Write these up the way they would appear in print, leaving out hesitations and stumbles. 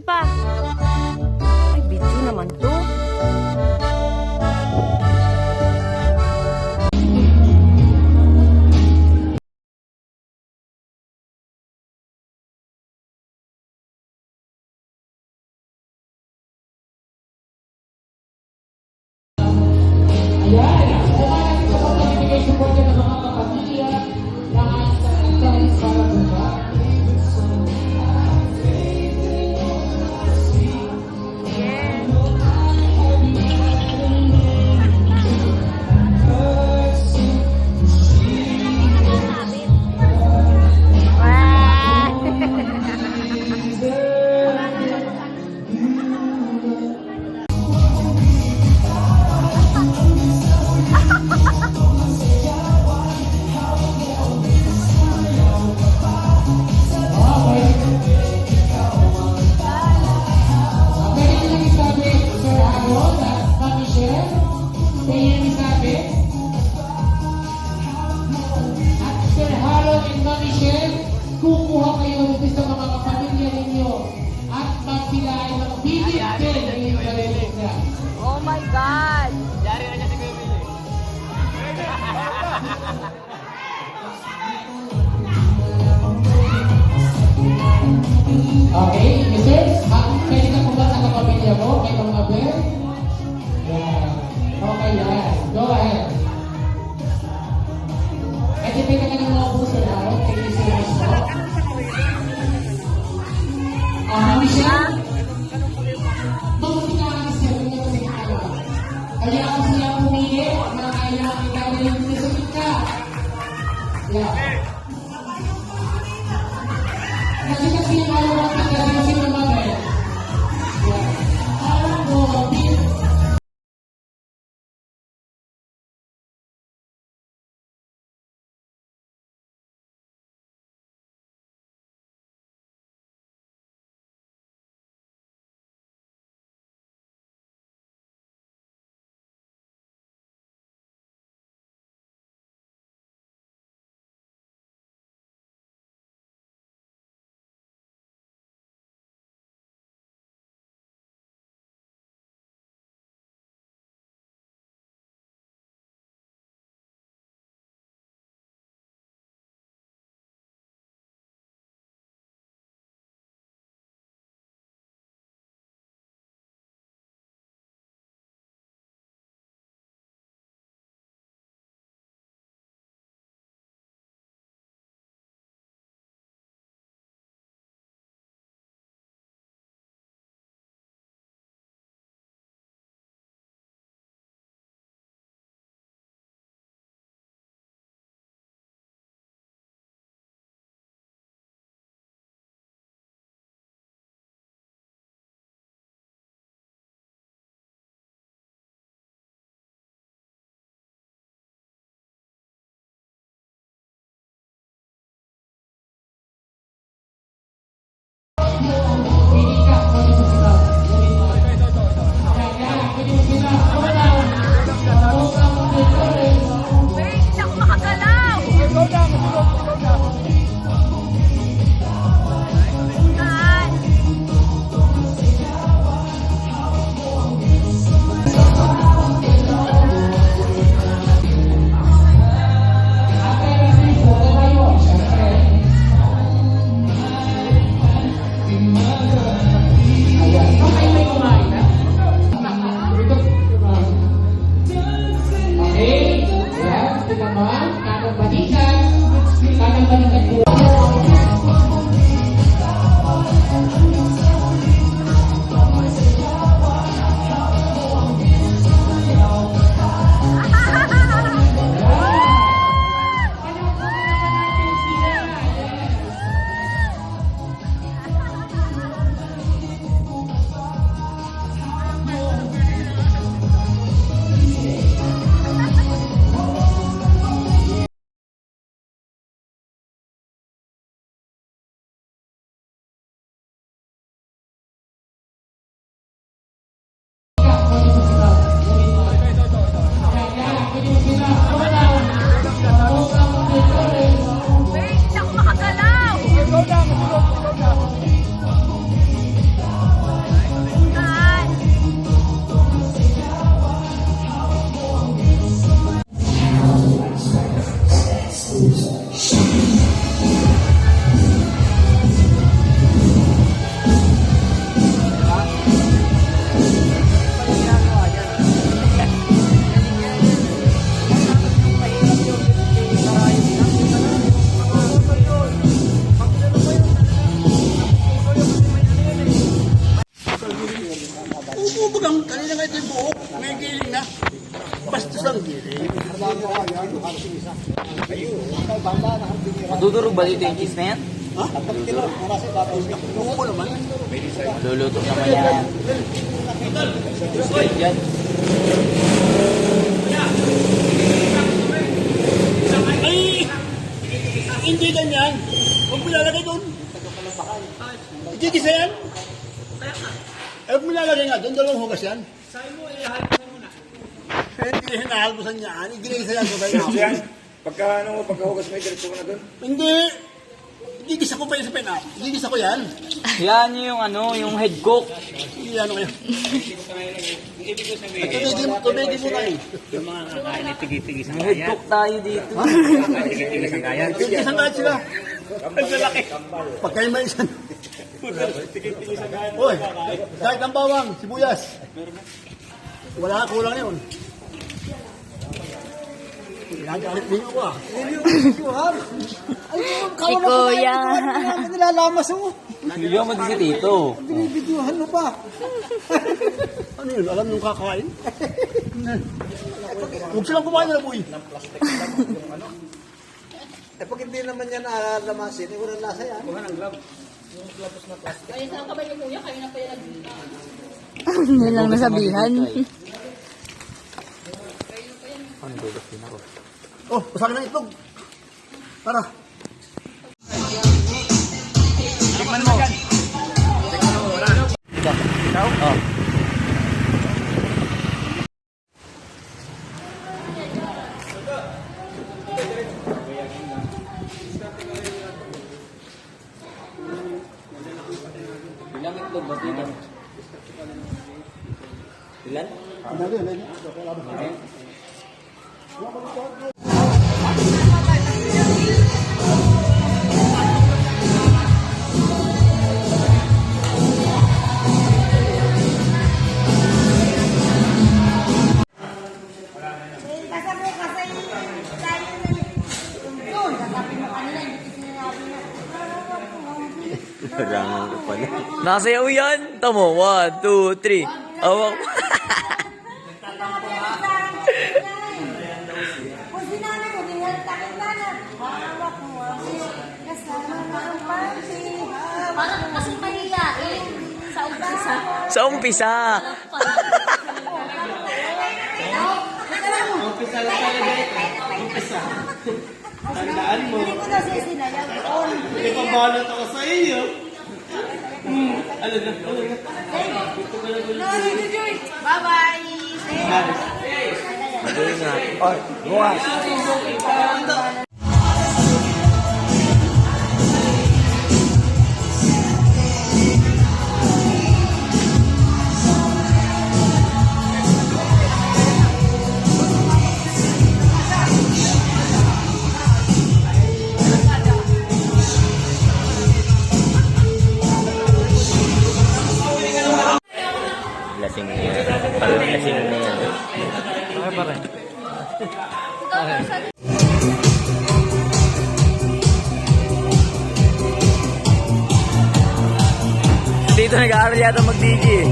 pa. Ay, video naman to. Ayan, kumain ito po nagbibigay support ng mga kapamilya ng Antalis para buka. Kukuha kayo dito sa mga kapamilya ninyo at magpilain ng bibig din ng inyong kalilika. Oh my God! Yari na niya si Kuya Willie. Okay, Mrs. Pwede ka po ba sa kapamilya mo? Kay Ma'am Abel? Yan. Okay, yan. Go ahead. Pwede ka na ng mga puso na ako. Thank you so much po. Michelle? Pagkakakas siya, hindi ko sinakala. Kaya ako siya pumili, na kaya ikaw na yung pinasulit ka. Yeah. Kasi yung ayaw mo pagkakasin ng mga yeah. Alam mo, Madudurog ba dito yung cheese na yan? Ha? Oo naman. Luluto naman yan. Straight yan. Ay! Hindi ganyan. Huwag mo lalagay doon. Igigisa yan. Eh, huwag mo lalagay nga doon. Dalawang hugas yan. Hindi hinahalbusan yan. Igigisa yan. Yan. Pagkahugas mo, diretso ka na doon. Hindi. Igigisa ko pa yun sa pena. Igigisa ko yan. Yan yung yung head cook. Hindi ano kayo. At tumigil mo na eh. Yung head cook tayo dito. Igigisa nga sila. Ang lalaki. Pagkain mo isan. Uy, kahit ang bawang, sibuyas. Wala, kulang yun. Nagalit din ako ah. Si Kuya. Nilalamas mo. Bigyan mo din si Tito. Binibidyohan mo pa. Ano yun? Alam nung kakain? Huwag silang kumain na boy. Eh pag hindi naman yan alamasin, eh walang lasa yan. Hindi lang nasabihan. Oh, pasakin ng itlog. Tara. Tikman mo. Ikaw? Oh. Ilang itlog ba dito? Ilan? Nasayaw yan. Tamo. 1, 2, 3. Awak. Kung sinana mo, dinaltakin na na. Hawak mo ang kasama ng panty. Parang kasing mahiyain. Sa umpisa. Sa umpisa. Umpisa lang talaga. Umpisa. Tandaan mo. Hindi ko na siya sinayaw doon. Hindi pa balot ako sa iyo. No, bye-bye. Lasing niya. Parang lasing na yan. Okay pa rin. Dito nag-aaral yata mag-DJ eh.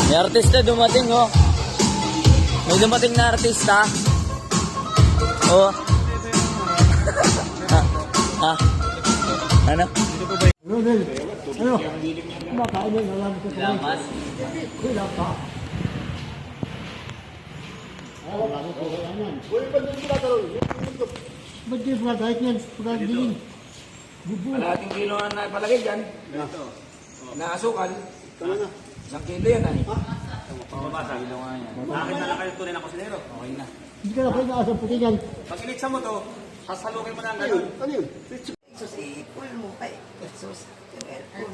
May artista dumating, oh. May dumating na artista. Oh. Ano? Ano? Kumakain yun. Alam ko sa Lamas. Ba't yung mga kahit yan? Pagkakagilin. Kalahating kilo nga na palagay dyan. Na asukal. Isang kilo yan ay. Kilo nga yan. Bakit na lang kayo tunay na kusinero? Okay na. Hindi ka na kayo naasang puti yan. Pag initsa mo to, sasalukin mo na ang Ano ganun. yun? Ano yun? Sus, i-pull mo pa eh. Sus, i-pull.